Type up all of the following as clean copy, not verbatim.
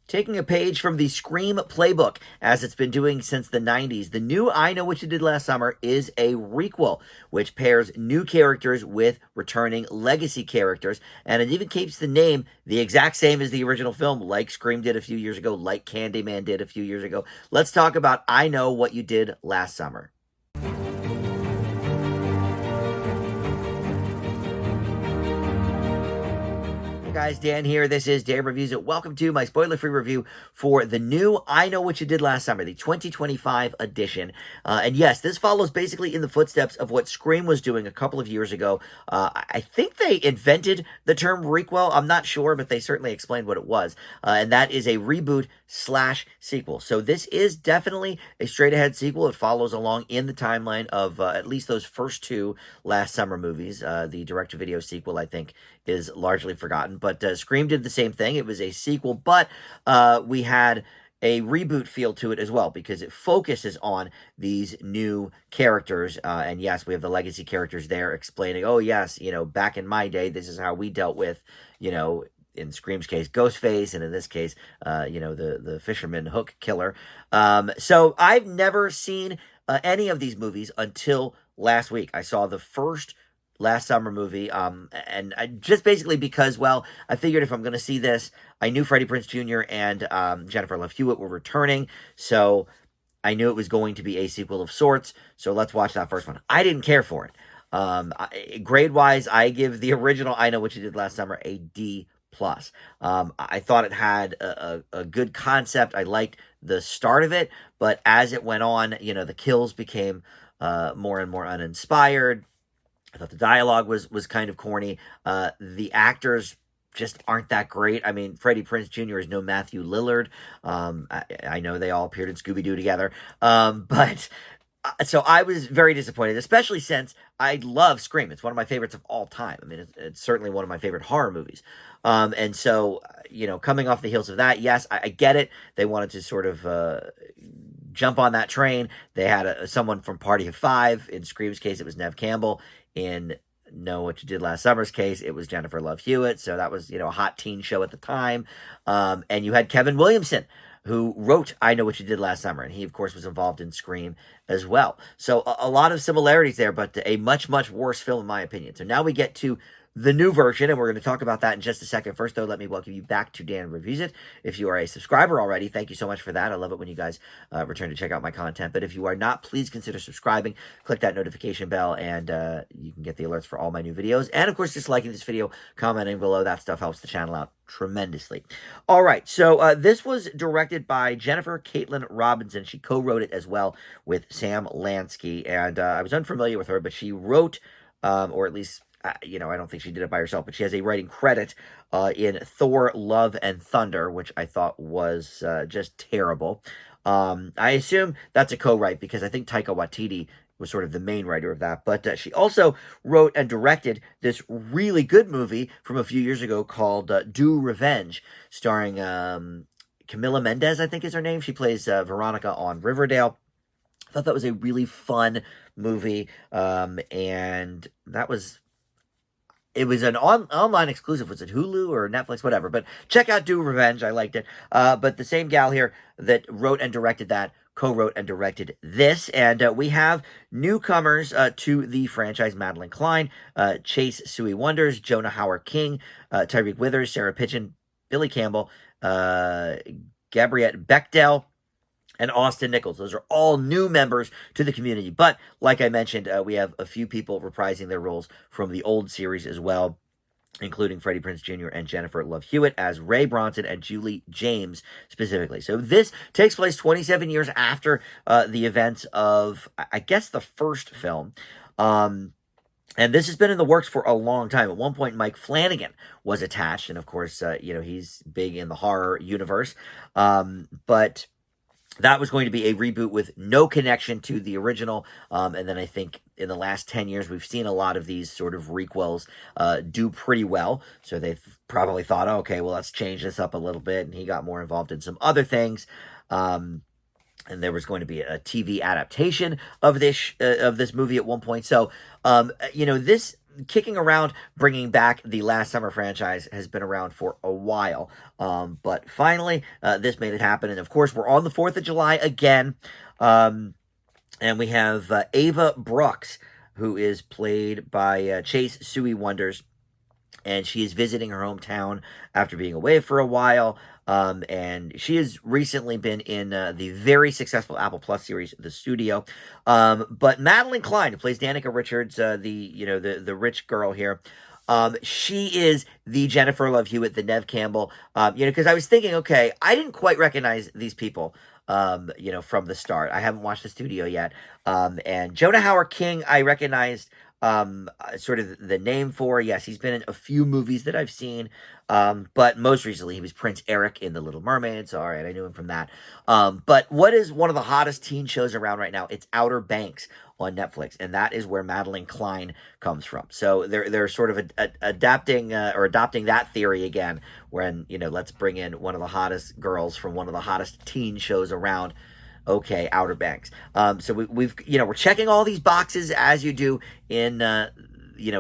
Taking a page from the Scream playbook, as it's been doing since the 90s, the new I Know What You Did Last Summer is a requel, which pairs new characters with returning legacy characters, and it even keeps the name the exact same as the original film, like Scream did a few years ago, like Candyman did a few years ago. Let's talk about I Know What You Did Last Summer. Guys, Dan here. This is Dan Reviews It. Welcome to my spoiler-free review for the new I Know What You Did Last Summer, the 2025 edition. And yes, this follows basically in the footsteps of what Scream was doing a couple of years ago. I think they invented the term requel. I'm not sure, but they certainly explained what it was. And that is a reboot slash sequel. So this is definitely a straight-ahead sequel. It follows along in the timeline of at least those first two Last Summer movies. The direct-to-video sequel, I think, is largely forgotten. But Scream did the same thing. It was a sequel, but we had a reboot feel to it as well because it focuses on these new characters. And yes, we have the legacy characters there explaining, oh, yes, you know, back in my day, this is how we dealt with, you know, in Scream's case, Ghostface, and in this case, you know, the fisherman hook killer. So I've never seen any of these movies until last week. I saw the first Last Summer movie, and I just basically because, well, I figured if I'm going to see this, I knew Freddie Prinze Jr. and Jennifer Love Hewitt were returning, so I knew it was going to be a sequel of sorts, so let's watch that first one. I didn't care for it. Grade-wise, I give the original I Know What You Did Last Summer a D+. I thought it had a good concept. I liked the start of it, but as it went on, you know, the kills became more and more uninspired. I thought the dialogue was kind of corny. The actors just aren't that great. I mean, Freddie Prinze Jr. is no Matthew Lillard. I know they all appeared in Scooby-Doo together. But so I was very disappointed, especially since I love Scream. It's one of my favorites of all time. I mean, it's certainly one of my favorite horror movies. And so, you know, coming off the heels of that, yes, I get it. They wanted to sort of jump on that train. They had someone from Party of Five. In Scream's case, it was Neve Campbell. In Know What You Did Last Summer's case, it was Jennifer Love Hewitt. So that was, you know, a hot teen show at the time. And you had Kevin Williamson, who wrote I Know What You Did Last Summer. And he, of course, was involved in Scream as well. So a lot of similarities there, but a much, much worse film, in my opinion. So now we get to the new version, and we're going to talk about that in just a second. First, though, let me welcome you back to Dan Reviews It. If you are a subscriber already, thank you so much for that. I love it when you guys return to check out my content. But if you are not, please consider subscribing. Click that notification bell, and you can get the alerts for all my new videos. And, of course, just liking this video, commenting below. That stuff helps the channel out tremendously. All right, so this was directed by Jennifer Caitlin Robinson. She co-wrote it as well with Sam Lansky. And I was unfamiliar with her, but she wrote, or at least you know, I don't think she did it by herself, but she has a writing credit in Thor, Love, and Thunder, which I thought was just terrible. I assume that's a co-write because I think Taika Waititi was sort of the main writer of that. But she also wrote and directed this really good movie from a few years ago called Do Revenge, starring Camila Mendes, I think is her name. She plays Veronica on Riverdale. I thought that was a really fun movie, and that was... It was an online exclusive. Was it Hulu or Netflix? Whatever. But check out Do Revenge. I liked it. But the same gal here that wrote and directed that co-wrote and directed this. And we have newcomers to the franchise: Madeline Klein, Chase Sui Wonders, Jonah Hauer-King, Tyreek Withers, Sarah Pitchen, Billy Campbell, Gabriette Bechdel, and Austin Nichols. Those are all new members to the community. But like I mentioned, we have a few people reprising their roles from the old series as well, including Freddie Prinze Jr. and Jennifer Love Hewitt as Ray Bronson and Julie James specifically. So this takes place 27 years after the events of, I guess, the first film. And this has been in the works for a long time. At one point, Mike Flanagan was attached. And of course, you know, he's big in the horror universe. But that was going to be a reboot with no connection to the original. And then I think in the last 10 years, we've seen a lot of these sort of requels do pretty well. So they've probably thought, oh, okay, well, let's change this up a little bit. And he got more involved in some other things. And there was going to be a TV adaptation of this movie at one point. So, you know, this kicking around bringing back the Last Summer franchise has been around for a while. But finally, this made it happen. And of course, we're on the 4th of July again. And we have Ava Brooks, who is played by Chase Sui Wonders. And she is visiting her hometown after being away for a while. And she has recently been in the very successful Apple Plus series, The Studio. But Madeline Klein, who plays Danica Richards, the rich girl here, she is the Jennifer Love Hewitt, the Nev Campbell. Because I was thinking, okay, I didn't quite recognize these people. From the start. I haven't watched The Studio yet. And Jonah Howard King, I recognized sort of the name for. Yes, he's been in a few movies that I've seen. But most recently he was Prince Eric in The Little Mermaid. So all right, I knew him from that. But what is one of the hottest teen shows around right now? It's Outer Banks on Netflix, and that is where Madeline Klein comes from. So they're sort of adapting or adopting that theory again, when let's bring in one of the hottest girls from one of the hottest teen shows around. Okay, Outer Banks. So we're checking all these boxes as you do in a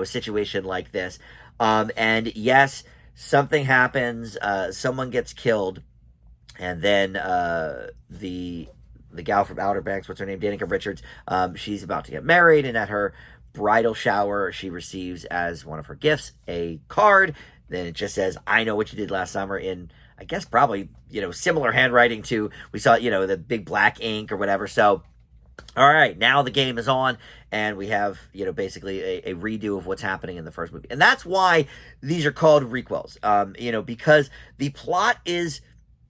situation like this. And yes, something happens. Someone gets killed, and then the gal from Outer Banks, what's her name, Danica Richards, she's about to get married, and at her bridal shower, she receives as one of her gifts a card. Then it just says, "I know what you did last summer," in, I guess, probably, similar handwriting to, we saw, the big black ink or whatever. So, all right, now the game is on, and we have, basically a redo of what's happening in the first movie. And that's why these are called requels, because the plot is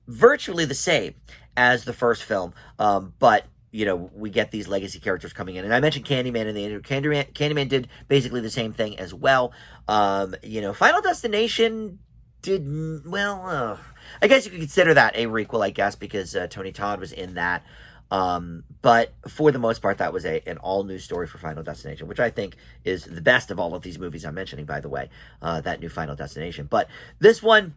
virtually the same as the first film, but we get these legacy characters coming in. And I mentioned Candyman in the intro. Candyman did basically the same thing as well. Final Destination did, well, I guess you could consider that a requel, I guess, because Tony Todd was in that. But for the most part, that was an all-new story for Final Destination, which I think is the best of all of these movies I'm mentioning, by the way, that new Final Destination. But this one,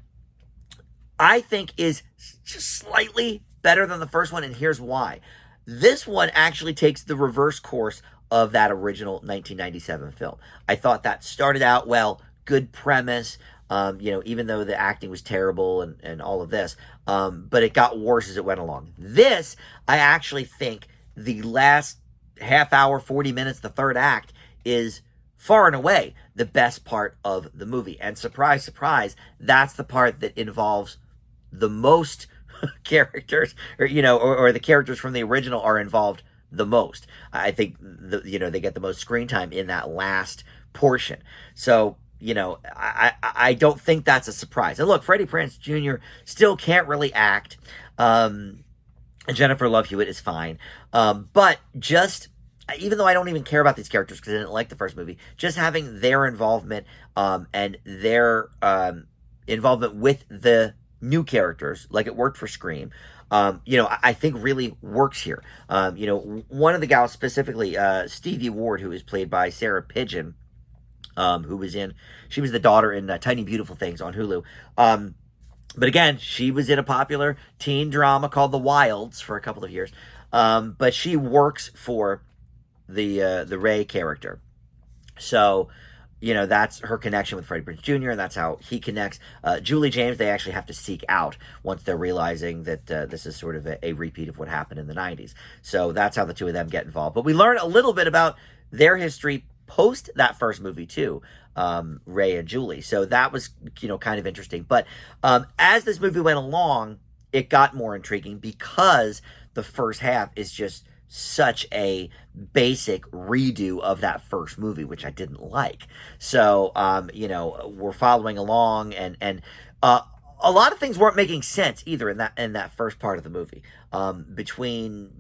I think, is just slightly better than the first one, and here's why. This one actually takes the reverse course of that original 1997 film. I thought that started out well, good premise, even though the acting was terrible and all of this, but it got worse as it went along. This, I actually think the last half hour, 40 minutes, the third act, is far and away the best part of the movie. And surprise, surprise, that's the part that involves the most characters, or the characters from the original are involved the most. I think they get the most screen time in that last portion. So, I don't think that's a surprise. And look, Freddie Prinze Jr. still can't really act. And Jennifer Love Hewitt is fine. But just, even though I don't even care about these characters because I didn't like the first movie, just having their involvement and their involvement with the new characters, like it worked for Scream, I think really works here. One of the gals specifically, Stevie Ward, who is played by Sarah Pidgeon, she was the daughter in Tiny Beautiful Things on Hulu. But again, she was in a popular teen drama called The Wilds for a couple of years. But she works for the Ray character. So, that's her connection with Freddie Prinze Jr., and that's how he connects. Julie James, they actually have to seek out once they're realizing that this is sort of a repeat of what happened in the 90s. So that's how the two of them get involved. But we learn a little bit about their history post that first movie too, Ray and Julie. So that was, kind of interesting. But as this movie went along, it got more intriguing because the first half is just such a basic redo of that first movie, which I didn't like. So, we're following along, and a lot of things weren't making sense either in that first part of the movie, between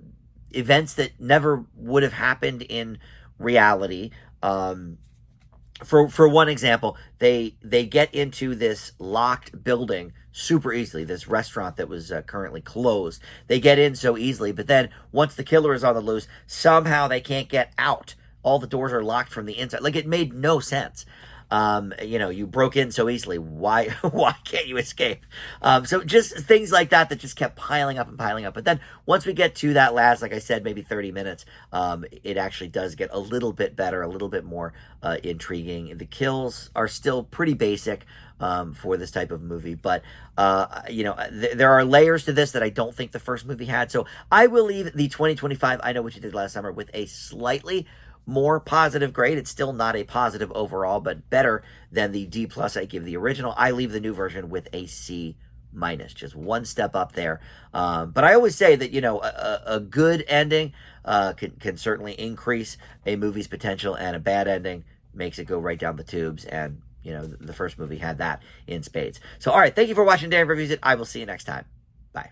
events that never would have happened in reality. For one example, they get into this locked building super easily, this restaurant that was currently closed. They get in so easily, but then once the killer is on the loose, somehow they can't get out. All the doors are locked from the inside. Like, it made no sense. You broke in so easily. Why why can't you escape? So just things like that just kept piling up and piling up. But then once we get to that last, like I said, maybe 30 minutes, it actually does get a little bit better, a little bit more intriguing. The kills are still pretty basic for this type of movie, but there are layers to this that I don't think the first movie had. So I will leave the 2025 I Know What You Did Last Summer with a slightly more positive grade. It's still not a positive overall, but better than the D plus I give the original. I leave the new version with a C minus, just one step up there. But I always say that a good ending can certainly increase a movie's potential, and a bad ending makes it go right down the tubes. And the first movie had that in spades. So all right, thank you for watching Dan Reviews It. I will see you next time. Bye.